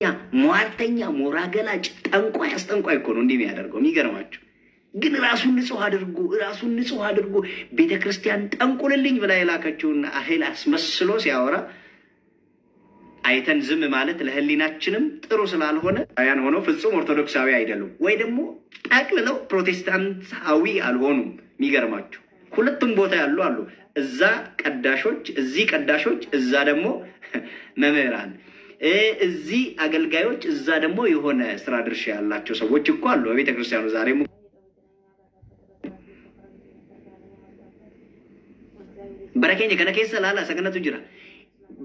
ያ ሟርተኛ ሞራ ገላጭ ጠንቋይ አስጠንቋይ እኮ ነው እንዲህ የሚያደርገው የሚገርማችሁ። ግን ራሱን ንጹህ አድርጎ ቤተክርስቲያን ጠንቁልልኝ ብላ የላከችውና አህል አስመስሎ ሲያወራ አይተን ዝም ማለት ለህሊናችንም ጥሩ ስላልሆነ ያን ሆኖ ፍጹም ኦርቶዶክሳዊ አይደሉም ወይ ደግሞ ጠቅልለው ፕሮቴስታንታዊ አልሆኑም። የሚገርማችሁ ሁለቱም ቦታ ያሉ አሉ። እዛ ቀዳሾች፣ እዚህ ቀዳሾች፣ እዛ ደግሞ መምህራን፣ እዚህ አገልጋዮች፣ እዛ ደግሞ የሆነ ስራ ድርሻ ያላቸው ሰዎች እኮ አሉ በቤተክርስቲያኑ ዛሬ በረከኝ ከነከሰ ላላ ሰከነቱ ጅራ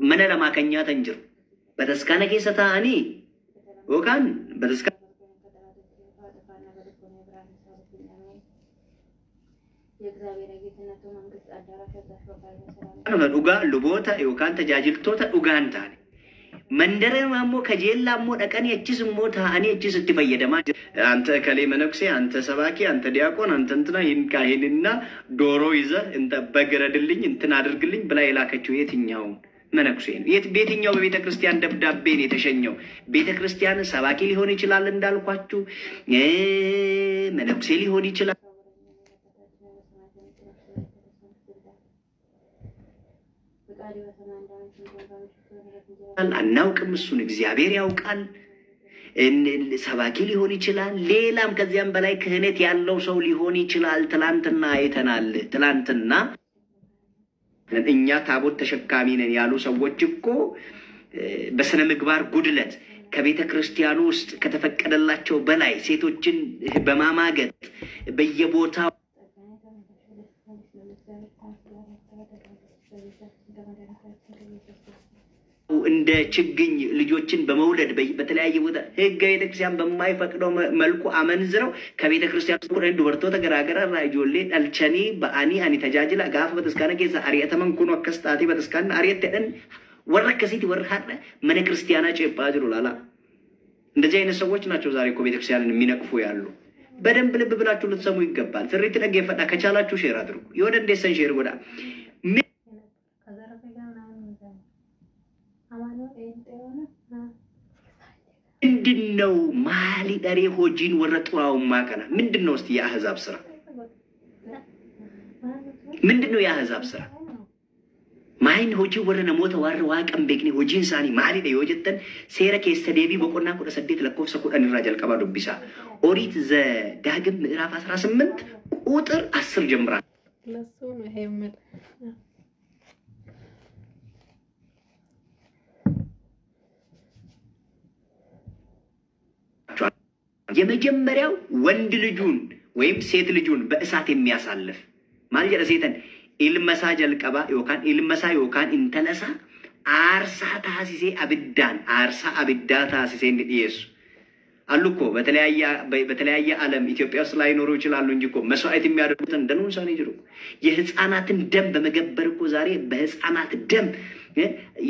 መነ ለማከኛ ተንጅር በተስካነ ከሰታ አኒ ወካን በተስካ ዱጋ ልቦታ ወካን ተጃጅልቶታ ዱጋን ታኒ መንደረ ማሞ ከጄላሞ ደቀን እቺስ ሞታ አኒ እቺስ ትፈየደማ አንተ ከሌ መነኩሴ አንተ ሰባኪ አንተ ዲያቆን አንተ እንትና ይን ካሄንና ዶሮ ይዘ እንተ በግረድልኝ እንትን አድርግልኝ ብላ የላከችው የትኛው መነኩሴ ነው? ቤትኛው በቤተክርስቲያን ደብዳቤ ነው የተሸኘው? ቤተክርስቲያን ሰባኪ ሊሆን ይችላል እንዳልኳችሁ፣ መነኩሴ ሊሆን ይችላል። አናውቅም፣ እሱን እግዚአብሔር ያውቃል። ሰባኪ ሊሆን ይችላል፣ ሌላም ከዚያም በላይ ክህነት ያለው ሰው ሊሆን ይችላል። ትላንትና አይተናል። ትላንትና እኛ ታቦት ተሸካሚ ነን ያሉ ሰዎች እኮ በስነ ምግባር ጉድለት ከቤተ ክርስቲያኑ ውስጥ ከተፈቀደላቸው በላይ ሴቶችን በማማገጥ በየቦታው እንደ ችግኝ ልጆችን በመውለድ በተለያየ ቦታ ህገ ቤተክርስቲያን በማይፈቅደው መልኩ አመንዝረው ከቤተ ክርስቲያን ቁረን ዱበርቶ ተገራገራ ራጆሌ ዳልቸኒ በአኒ አኒ ተጃጅላ ጋፍ በተስካነ ከዛ አሪያተመን ኩኖ ከስታቲ በተስካነ አሪያተን ወረከሲት ወርሃደ መነ ክርስቲያና ጨባጅሩ ላላ እንደዚህ አይነት ሰዎች ናቸው ዛሬ እኮ ቤተክርስቲያንን የሚነቅፉ ያሉ። በደንብ ልብ ብላችሁ ልትሰሙ ይገባል። ትሪት ነገ ፈዳ ከቻላችሁ ሼር አድርጉ። ይወደ እንደሰን ሼር ጎዳ ምንድነው ማሊ ዳሬ ሆጂን ወረጥዋው ማከና ምንድነው? እስቲ የአህዛብ ስራ ምንድነው? የአህዛብ ስራ ማይን ሆጂ ወረነ ሞተ ዋረ ዋቀም በግኒ ሆጂን ሳኒ ማሊ ዳይ ወጀተን ሴራ ከስተዴቢ በቆና ቁደ ሰዴት ለኮፍሰ ቁዳን ራጀል ቀባ ዱቢሳ ኦሪት ዘ ዳግም ምዕራፍ 18 ቁጥር 10 ጀምራ ለሱ ነው ሄመል የመጀመሪያው ወንድ ልጁን ወይም ሴት ልጁን በእሳት የሚያሳልፍ ማለት ለሴተን ኢልመሳ ጀልቀባ ይወካን ኢልመሳ ይወካን እንተለሳ አርሳ ታሲሴ አብዳን አርሳ አብዳ ታሲሴ እንዲየሱ አሉኮ በተለያየ ዓለም ኢትዮጵያ ውስጥ ላይ ኖሩ ይችላሉ እንጂ እኮ መስዋዕት የሚያደርጉት እንደኑን ሳኔ ይጅሩ የህፃናትን ደም በመገበር እኮ ዛሬ በህፃናት ደም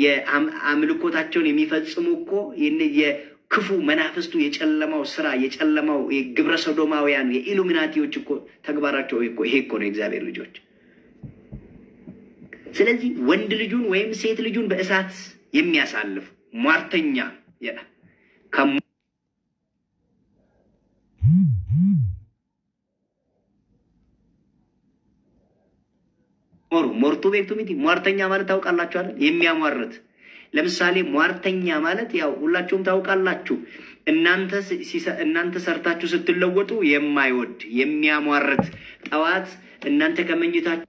የአምልኮታቸውን የሚፈጽሙ እኮ ክፉ መናፍስቱ የጨለማው ስራ የጨለማው የግብረ ሰዶማውያን የኢሉሚናቲዎች እኮ ተግባራቸው እኮ ይሄ እኮ ነው እግዚአብሔር ልጆች። ስለዚህ ወንድ ልጁን ወይም ሴት ልጁን በእሳት የሚያሳልፍ ሟርተኛ ሞርቱ ቤቱ ሚቲ ሟርተኛ ማለት ታውቃላችሁ አይደል? የሚያሟርት ለምሳሌ ሟርተኛ ማለት ያው ሁላችሁም ታውቃላችሁ። እናንተ ሰርታችሁ ስትለወጡ የማይወድ የሚያሟርት ጠዋት እናንተ ከመኝታችሁ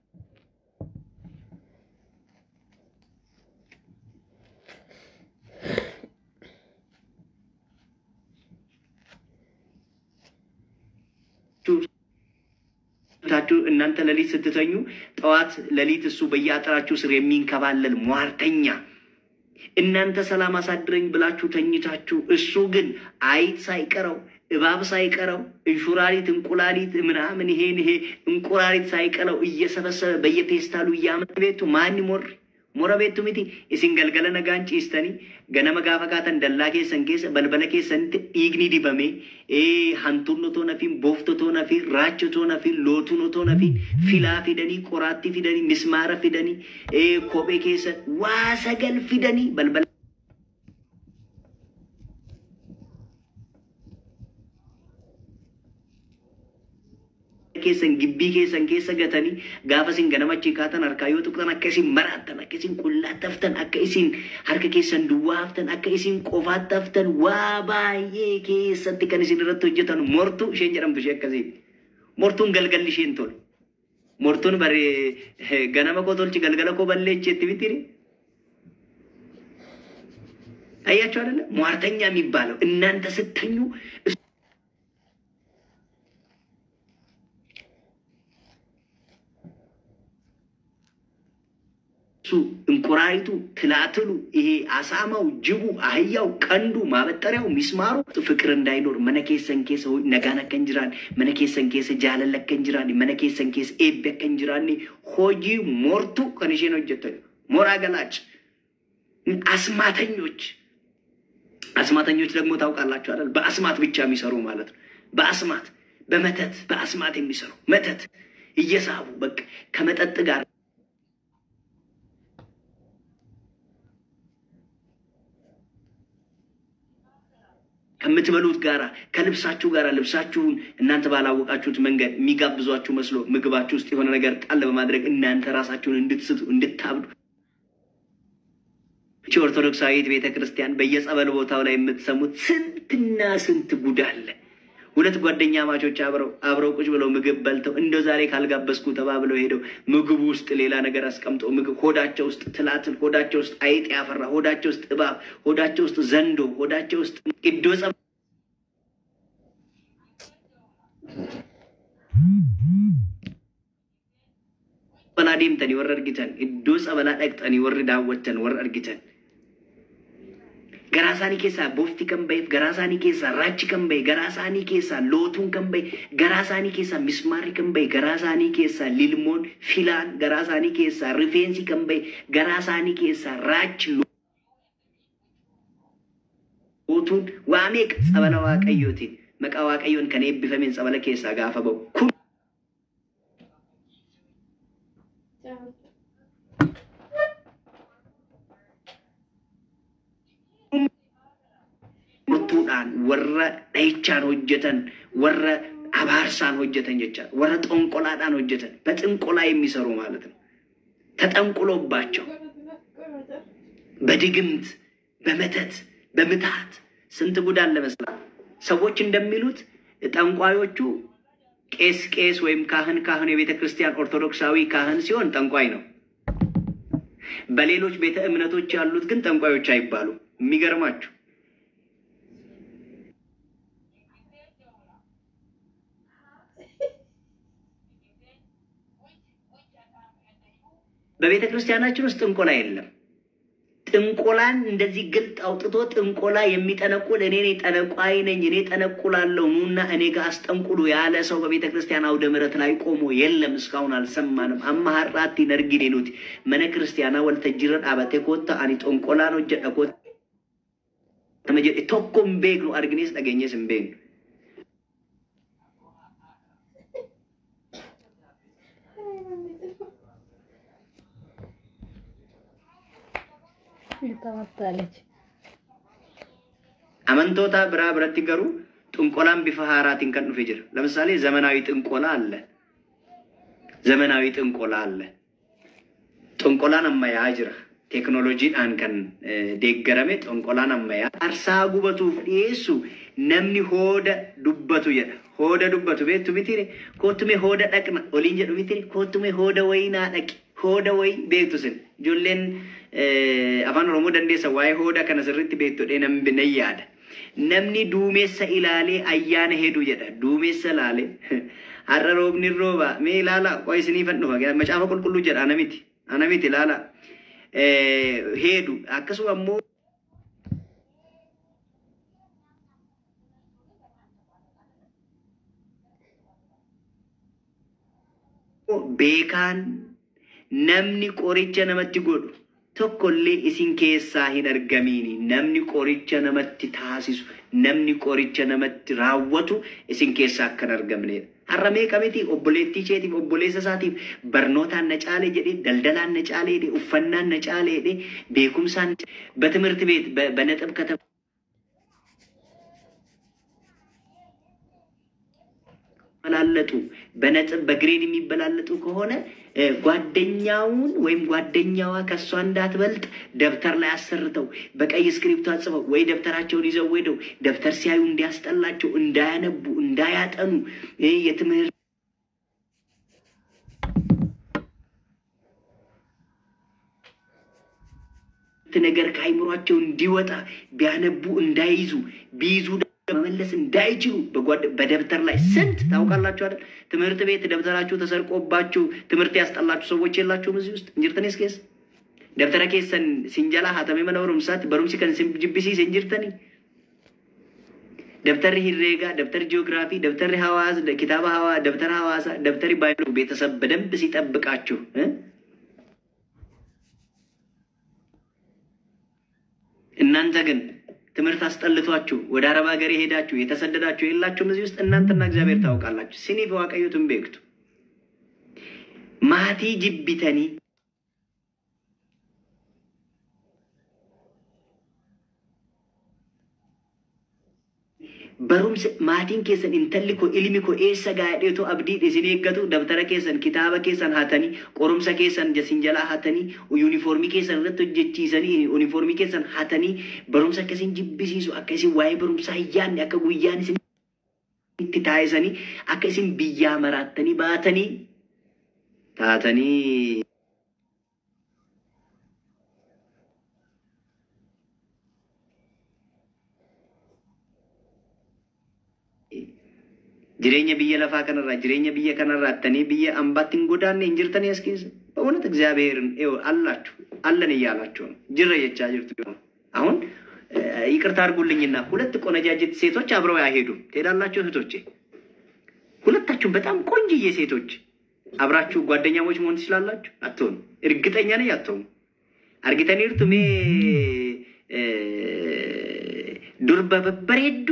እናንተ ለሊት ስትተኙ ጠዋት ለሊት እሱ በያጥራችሁ ስር የሚንከባለል ሟርተኛ እናንተ ሰላም አሳድረኝ ብላችሁ ተኝታችሁ እሱ ግን አይት ሳይቀረው እባብ ሳይቀረው እንሹራሪት እንቁላሊት ምናምን ይሄ እንቁራሪት ሳይቀረው እየሰበሰበ በየፔስታሉ ያመጣ ቤቱ ማን ሞራ ቤቱ ሚቲ ኢሲንገልገለ ነጋንጪ ኢስተኒ ገነመ ጋፈጋተን ደላኬ ሰንኬስ በልበለኬ ሰንት ኢግኒ ዲበሜ ሃንቱኖ ቶነፊ ቦፍቶ ቶነፊ ራቾ ቶነፊ ሎቱኖ ቶነፊ ፊላ ፊደኒ ቆራቲ ፊደኒ ምስማረ ፊደኒ ኮቤ ኬሰ ዋሰገል ፊደኒ በልበለ keessan gibbii keessan keessa gatanii gaafa isin ganamachi kaatan harkaa yoo tuqxan akka isin maraattan akka isin qullaatti haftan akka isin harka keessan duwwaa haftan akka isin qofaatti haftan waa baay'ee keessatti kan isin irratti hojjetan mortuu isheen jedhamtu ishee akkasii. Mortuun galgalli isheen tolu. Mortuun bare ganama koo tolchi galgala koo balleecheetti bitiri. አያችሁ አይደለ? ሟርተኛ የሚባለው እናንተ ስተኙ እሱ እንቁራሪቱ ትላትሉ ይሄ አሳማው ጅቡ አህያው ቀንዱ ማበጠሪያው ሚስማሩ ፍቅር እንዳይኖር መነኬሰን ኬሰ ነጋና ከንጅራን መነኬሰን ኬሰ ጃለለ ከንጅራን መነኬሰን ኬሰ ኤበ ከንጅራን ሆጂ ሞርቱ ከነሼ ነው ጀተው ሞራ ገላጭ አስማተኞች ደግሞ ታውቃላችሁ አይደል? በአስማት ብቻ የሚሰሩ ማለት ነው። በአስማት በመተት በአስማት የሚሰሩ መተት እየሳቡ በቃ ከመጠጥ ጋር ከምትበሉት ጋራ ከልብሳችሁ ጋራ ልብሳችሁን እናንተ ባላወቃችሁት መንገድ የሚጋብዟችሁ መስሎ ምግባችሁ ውስጥ የሆነ ነገር ጣል በማድረግ እናንተ ራሳችሁን እንድትስቱ እንድታብዱ ኦርቶዶክሳዊት ቤተክርስቲያን በየጸበል ቦታው ላይ የምትሰሙት ስንትና ስንት ጉድ አለ። ሁለት ጓደኛ ማቾች አብረው ቁጭ ብለው ምግብ በልተው እንደ ዛሬ ካልጋበስኩ ተባብለው ሄደው ምግቡ ውስጥ ሌላ ነገር አስቀምጠው ምግብ ሆዳቸው ውስጥ ትላትል፣ ሆዳቸው ውስጥ አይጥ ያፈራ፣ ሆዳቸው ውስጥ እባብ፣ ሆዳቸው ውስጥ ዘንዶ፣ ሆዳቸው ውስጥ ኢዶ ጸበላ ዴምተን ወር አርጊተን ኢዶ ጸበላ ደቅጠን ወር ዳወተን ወር አርጊተን ገራሳኒ ኬሳ ቦፍቲ ከንበይ ገራሳኒ ኬሳ ራቺ ከንበይ ገራሳኒ ኬሳ ሎቱን ከንበይ ገራሳኒ ኬሳ ሚስማሪ ከንበይ ገራሳኒ ኬሳ ሊልሞን ፊላን ገራሳኒ ኬሳ ሪፌንሲ ከንበይ ገራሳኒ ኬሳ ራች ሎቱን ዋሜቅ ጸበላ ዋቀዮቲ መቃ ዋቀዮን ከኔ ቢፈሜን ጸበላ ኬሳ ጋፈበው warra dhaichaan hojjetan warra abaarsan hojjetan jecha warra xonqolaadhaan hojjetan በጥንቆላ የሚሰሩ ማለት ነው። ተጠንቁሎባቸው በድግምት በመተት በምታት ስንት ጉድ አለ መሰለህ። ሰዎች እንደሚሉት ጠንቋዮቹ ቄስ ወይም ካህን የቤተ ክርስቲያን ኦርቶዶክሳዊ ካህን ሲሆን ጠንቋይ ነው። በሌሎች ቤተ እምነቶች ያሉት ግን ጠንቋዮች አይባሉ። የሚገርማችሁ በቤተ ክርስቲያናችን ውስጥ ጥንቆላ የለም። ጥንቆላን እንደዚህ ግልጥ አውጥቶ ጥንቆላ የሚጠነቁል እኔ ጠነቋይ ነኝ እኔ ጠነቁላለሁ ኑና እኔ ጋር አስጠንቁሉ ያለ ሰው በቤተ ክርስቲያን አውደ ምሕረት ላይ ቆሞ የለም። እስካሁን አልሰማንም። አማሃራቲ ነርጊኔ ኑቲ መነ ክርስቲያና ወልተጅረን አበቴ ኮታ አኒ ጥንቆላ ነው ጀደኮ ተመጀ ቶኮም ቤግኑ አርግኔስ ተገኘስ እምቤን አመንቶታ ብራብረት ይገሩ ጥንቆላም ቢፈሃራቲን ከን ፍጅር ለምሳሌ ዘመናዊ ጥንቆላ አለ። ጥንቆላን አማያጅራ ቴክኖሎጂን አንከን ደገረሜ ጥንቆላን አማያ አርሳ ጉበቱ ፍዲሱ ነምኒ ሆደ ዱበቱ ቤቱ ቢቲሪ ኮቱሜ ሆደ ደቅና ኦሊንጀ ዱቢቲሪ ኮቱሜ ሆደ ወይና ደቂ ሆደ ወይ ቤቱስን ጆሌን afaan oromoo dandeessa waa'ee hooda kana sirriitti beektudha namni ne yaada. Namni duumessa ilaalee ayyaana hedduu jedha. Duumessa ilaalee har'a roobni rooba mee ilaala qoy isiniifan dhufa macaafa qulqulluu jedha anamiti ilaala hedduu akkasuma ammoo beekaan namni qoricha namatti godhu tokkollee isin keessaa hin argamini. Namni qoricha namatti taasisu namni qoricha namatti raawwatu isin keessaa akka hin argamneedha. Harramee kamiti obboleettii isheetiif obboleessa isaatiif barnootaan na caalee jedhee daldalaan na caalee jedhee uffannaan na caalee jedhee beekumsaan በትምህርት ቤት በነጥብ ከተማ መላለጡ በነጥብ በግሬድ የሚበላለጡ ከሆነ ጓደኛውን ወይም ጓደኛዋ ከሷ እንዳትበልጥ ደብተር ላይ አሰርተው በቀይ ስክሪፕት አጽፈው ወይ ደብተራቸውን ይዘው ሄደው ደብተር ሲያዩ እንዲያስጠላቸው እንዳያነቡ እንዳያጠኑ የትምህርት ነገር ከአይምሯቸው እንዲወጣ ቢያነቡ እንዳይዙ ቢይዙ መመለስ እንዳይችሉ በደብተር ላይ ስንት ታውቃላችሁ አይደል? ትምህርት ቤት ደብተራችሁ ተሰርቆባችሁ ትምህርት ያስጠላችሁ ሰዎች የላችሁም እዚህ ውስጥ እንጅርተን እስከስ ደብተራ ከሰን ሲንጀላ ሀተሜ መኖሩም ሳት በሩምሲ ከን ሲምጅብሲ ሲንጅርተኒ ደብተር ሂሬጋ ደብተር ጂኦግራፊ ደብተር ሐዋዝ ኪታብ ሐዋ ደብተር ሐዋሳ ደብተር ባይሉ ቤተሰብ በደንብ ሲጠብቃችሁ እናንተ ግን ትምህርት አስጠልቷችሁ ወደ አረብ ሀገር ሄዳችሁ የተሰደዳችሁ የላችሁም እዚህ ውስጥ እናንተና እግዚአብሔር ታውቃላችሁ። ሲኒ በዋቀዩትን ቤክቱ ማቲ ጅቢተኒ barumsa maatiin keessan intalli koo ilmi koo eessa gaadheetu abdii isin eeggatu dabtara keessan kitaaba keessan hatanii qorumsa keessan jasin jalaa hatanii yuunifoormii keessan irratti hojjechiisanii yuunifoormii keessan hatanii barumsa akkasiin jibbisiisu akka isin waa'ee barumsaa yaadne akka guyyaan isin itti taa'isanii akka isin biyyaa maraattanii baatanii taatanii jireenya biyya lafaa kanarraa jireenya biyya kanarraa tanii biyya ambaatti hin godaanne hin jirtanii as keessa በእውነት እግዚአብሔርን አላችሁ አለን እያላችሁ ነው ጅረ የቻ ጅርቱ አሁን ይቅርታ አድርጉልኝና ሁለት ቆነጃጅት ሴቶች አብረው አይሄዱም ትሄዳላችሁ እህቶቼ ሁለታችሁም በጣም ቆንጆዬ ሴቶች አብራችሁ ጓደኛሞች መሆን ትችላላችሁ አትሆኑ እርግጠኛ ነኝ አትሆኑ አርግተን ይርቱሜ ዱርበ በበሬዱ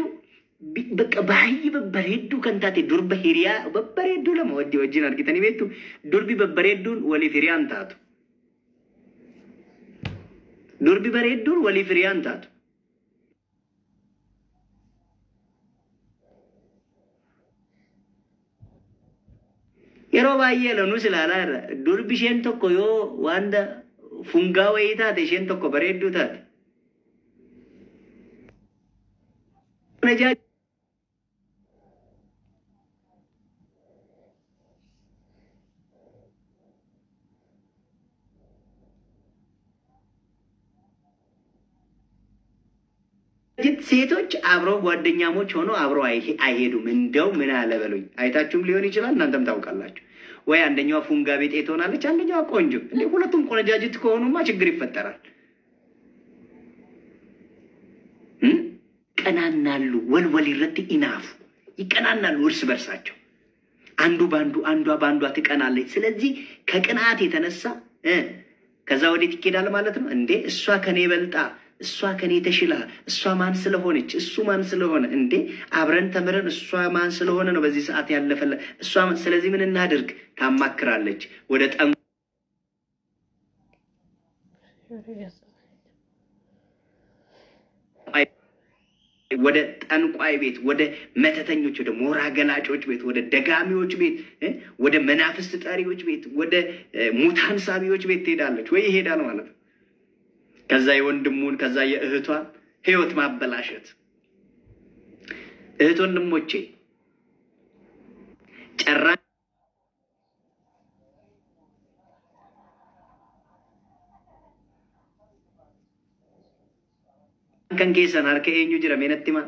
በቃ ባይ በበሬዱ ከንታቴ ዱርበ ሂሪያ በበሬዱ ለማወዲ ወጂን አርግተን ቤቱ ዱርቢ በበሬዱን ወሊ ፍሪያን ታቱ ዱርቢ በሬዱን ወሊ ፍሪያን ታቱ yeroo baay'ee lanu silaala durbi isheen tokko yoo wanda fungaa wayii taate isheen tokko bareedduu taate ሴቶች አብረው ጓደኛሞች ሆኖ አብረው አይሄዱም እንደው ምን አለ በሉኝ አይታችሁም ሊሆን ይችላል እናንተም ታውቃላችሁ ወይ አንደኛዋ ፉንጋ ቤት ትሆናለች አንደኛዋ ቆንጆ እንዴ ሁለቱም ቆነጃጅት ከሆኑማ ችግር ይፈጠራል ቀናናሉ ወልወል ይረጥ ኢናፍ ይቀናናሉ እርስ በርሳቸው አንዱ ባንዱ አንዷ ባንዷ ትቀናለች ስለዚህ ከቅናት የተነሳ ከዛ ወዴት ይኬዳል ማለት ነው እንዴ እሷ ከኔ በልጣ እሷ ከኔ ተሽላ እሷ ማን ስለሆነች እሱ ማን ስለሆነ እንዴ አብረን ተመረን እሷ ማን ስለሆነ ነው በዚህ ሰዓት ያለፈለ እሷ ስለዚህ ምን እናድርግ ታማክራለች ወደ ጠን ወደ ጠንቋይ ቤት ወደ መተተኞች ወደ ሞራ ገላጮች ቤት ወደ ደጋሚዎች ቤት ወደ መናፍስት ጠሪዎች ቤት ወደ ሙታን ሳቢዎች ቤት ትሄዳለች ወይ ይሄዳል ማለት ነው ከዛ የወንድሙን ከዛ የእህቷን ህይወት ማበላሸት እህት ወንድሞቼ ጨራ kan kesan harka eenyu jira menattima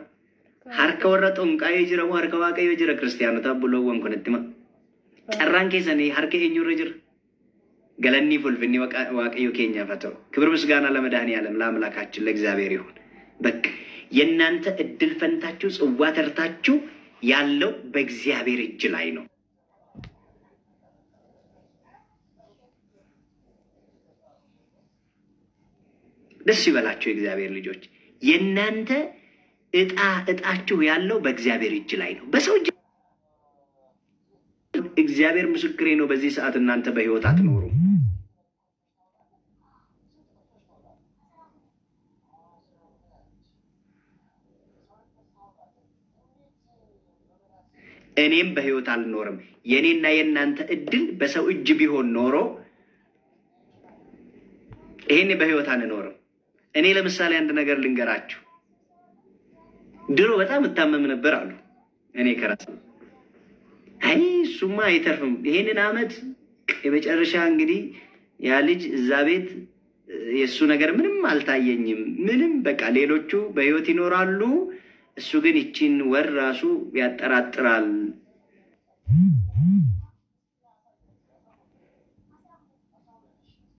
harka warra xonqaayee jira moo harka waaqayyo jira ክርስቲያኖታ ብሎወን ኮነትማ ጨራን kesan harka eenyu irra jira ገለኒ ፉልፍኒ waaqayዮ ኬኛ ፈተው ክብር ምስጋና ለመድኃኒዓለም ለአምላካችን ለእግዚአብሔር ይሁን በቃ የናንተ እድል ፈንታችሁ ጽዋ ተርታችሁ ያለው በእግዚአብሔር እጅ ላይ ነው ደስ ይበላችሁ የእግዚአብሔር ልጆች የናንተ እጣችሁ ያለው በእግዚአብሔር እጅ ላይ ነው በሰው እጅ እግዚአብሔር ምስክሬ ነው በዚህ ሰዓት እናንተ በህይወት አትኖሩ እኔም በህይወት አልኖርም። የኔና የናንተ እድል በሰው እጅ ቢሆን ኖሮ ይሄኔ በህይወት አንኖርም። እኔ ለምሳሌ አንድ ነገር ልንገራችሁ። ድሮ በጣም እታመም ነበር አሉ። እኔ ከራስ አይ እሱማ አይተርፍም ይሄንን አመት የመጨረሻ እንግዲህ ያ ልጅ እዛ ቤት የእሱ ነገር ምንም አልታየኝም። ምንም በቃ ሌሎቹ በህይወት ይኖራሉ፣ እሱ ግን ይቺን ወር ራሱ ያጠራጥራል